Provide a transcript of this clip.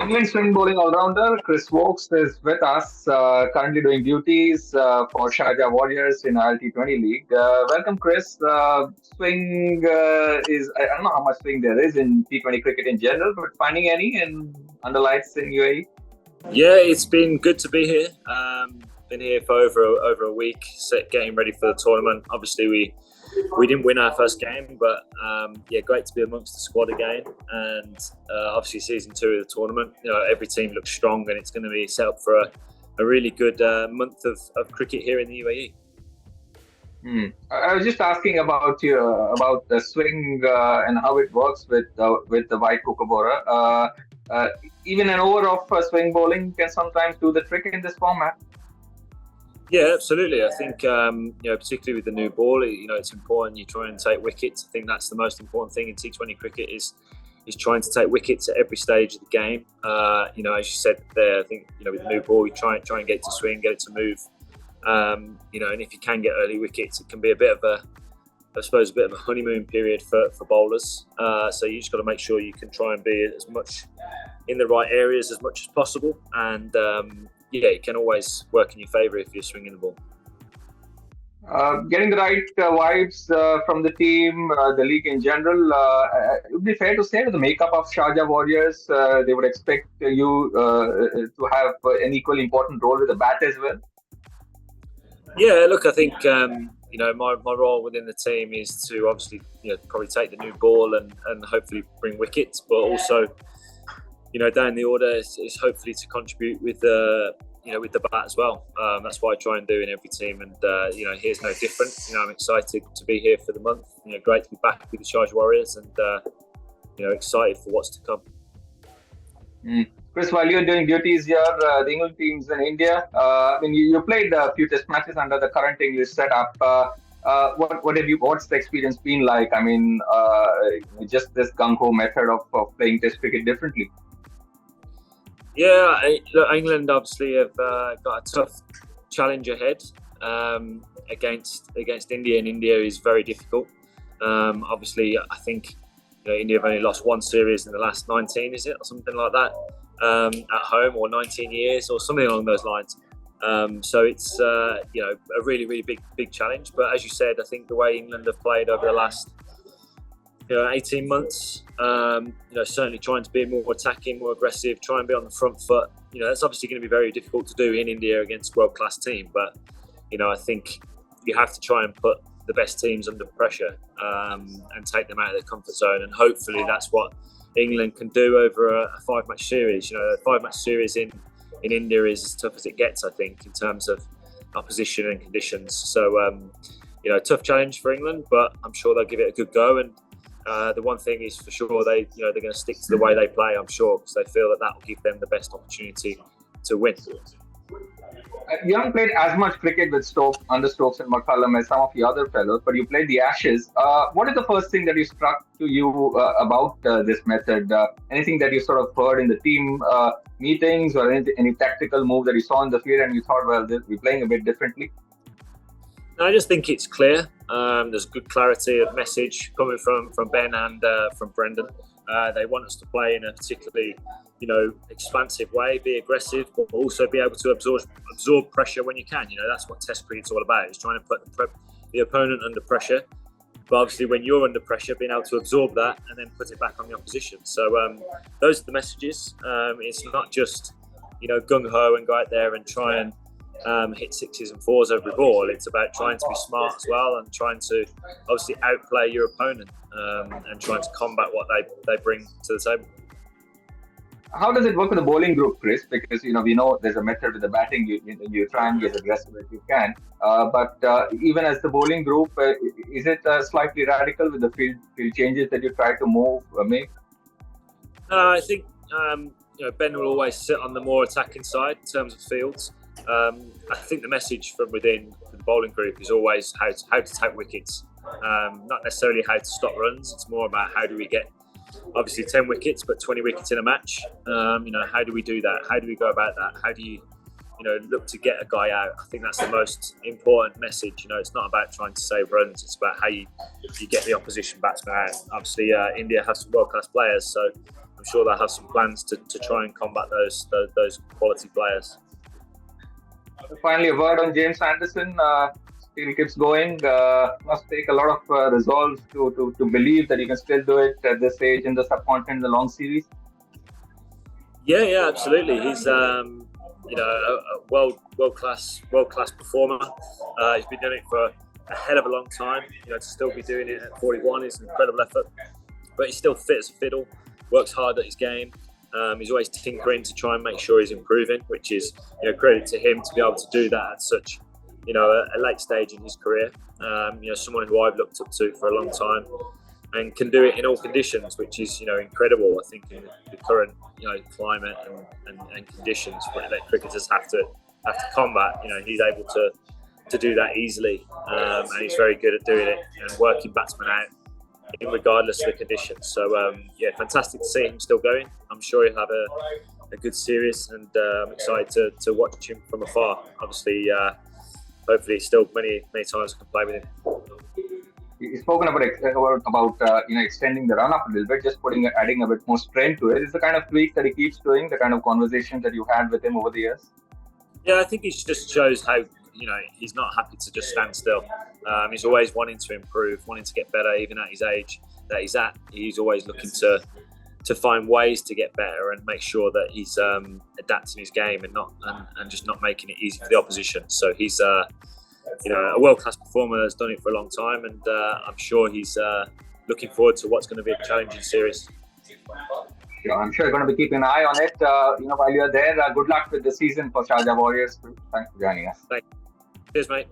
England swing bowling all-rounder Chris Woakes is with us, currently doing duties for Sharjah Warriors in ILT20 League. Welcome, Chris. Swing I don't know how much swing there is in T20 cricket in general, but finding any under lights in UAE? Yeah, it's been good to be here. Been here for over a week, getting ready for the tournament. Obviously, we didn't win our first game, but great to be amongst the squad again. And obviously, season 2 of the tournament, every team looks strong, and it's going to be set up for a really good month of cricket here in the UAE. I was just asking about the swing and how it works with the white kookaburra. Even an over of swing bowling can sometimes do the trick in this format. Yeah, absolutely. I think particularly with the new ball, it's important you try and take wickets. I think that's the most important thing in T20 cricket is trying to take wickets at every stage of the game. As you said there, I think with the new ball, you try and get it to swing, get it to move. And if you can get early wickets, it can be a bit of a honeymoon period for bowlers. So you just got to make sure you can try and be as much in the right areas as much as possible. And it can always work in your favour if you're swinging the ball. Getting the right vibes from the team, the league in general, it would be fair to say with the makeup of Sharjah Warriors, they would expect you to have an equally important role with the bat as well. Yeah, look, I think my role within the team is to obviously probably take the new ball and hopefully bring wickets, but also down the order is hopefully to contribute with the bat as well. That's what I try and do in every team, and here's no different. I'm excited to be here for the month. Great to be back with the Sharjah Warriors, and excited for what's to come. Chris, while you're doing duties here, the England team's in India. You played a few test matches under the current English setup. What's the experience been like? Just this gung-ho method of playing test cricket differently. Yeah, England obviously have got a tough challenge ahead against India, and India is very difficult. Obviously, I think India have only lost one series in the last 19, is it, or something like that, at home, or 19 years, or something along those lines. So it's a really, really big challenge. But as you said, I think the way England have played over the last 18 months, certainly trying to be more attacking, more aggressive, try and be on the front foot. That's obviously going to be very difficult to do in India against a world-class team. But, I think you have to try and put the best teams under pressure and take them out of their comfort zone. And hopefully that's what England can do over a 5-match series. A 5-match series in India is as tough as it gets, I think, in terms of opposition and conditions. So, tough challenge for England, but I'm sure they'll give it a good go. And the one thing is for sure they're going to stick to the way they play, I'm sure, because they feel that will give them the best opportunity to win. You haven't played as much cricket with under Stokes and McCullum as some of the other fellows, but you played the Ashes. What is the first thing that you struck to you about this method? Anything that you sort of heard in the team meetings, or any tactical move that you saw in the field and you thought, well, we're playing a bit differently? I just think it's clear. There's good clarity of message coming from Ben and from Brendan. They want us to play in a particularly, expansive way, be aggressive, but also be able to absorb pressure when you can. That's what Test cricket's all about. It's trying to put the opponent under pressure. But obviously, when you're under pressure, being able to absorb that and then put it back on the opposition. So those are the messages. It's not just, gung ho and go out there and try and hit 6s and 4s every ball. It's about trying to be smart as well, and trying to obviously outplay your opponent and trying to combat what they bring to the table. How does it work with the bowling group, Chris? Because we know there's a method with the batting. You try and get aggressive as you can, but even as the bowling group, is it slightly radical with the field changes that you try to make? I think Ben will always sit on the more attacking side in terms of fields. I think the message from within the bowling group is always how to take wickets, not necessarily how to stop runs. It's more about how do we get obviously 10 wickets, but 20 wickets in a match. How do we do that? How do we go about that? How do you look to get a guy out? I think that's the most important message. It's not about trying to save runs. It's about how you get the opposition batsman out. Obviously, India has some world-class players, so I'm sure they'll have some plans to try and combat those quality players. Finally, a word on James Anderson. Still keeps going. Must take a lot of resolve to believe that you can still do it at this age in the subcontinent, the long series. Yeah, absolutely. He's a world class performer. He's been doing it for a hell of a long time. To still be doing it at 41 is an incredible effort. But he's still fit as a fiddle. Works hard at his game. He's always tinkering to try and make sure he's improving, which is credit to him to be able to do that at such a late stage in his career. Someone who I've looked up to for a long time and can do it in all conditions, which is incredible. I think in the current climate and conditions that cricketers have to combat, he's able to do that easily, and he's very good at doing it and working batsmen out regardless of the conditions. So fantastic to see him still going. I'm sure he'll have a good series, and I'm excited to watch him from afar. Obviously, hopefully still many times I can play with him. You've spoken about extending the run up a little bit, just adding a bit more strength to it. Is the kind of tweak that he keeps doing, the kind of conversation that you had with him over the years? Yeah, I think it just shows how he's not happy to just stand still. He's always wanting to improve, wanting to get better, even at his age that he's at. He's always looking to find ways to get better and make sure that he's adapting his game and just not making it easy for the opposition. So he's a world-class performer that's done it for a long time, and I'm sure he's looking forward to what's going to be a challenging series. Yeah, I'm sure you're going to be keeping an eye on it. While you're there, good luck with the season for Sharjah Warriors. Thanks for joining us. Cheers, mate.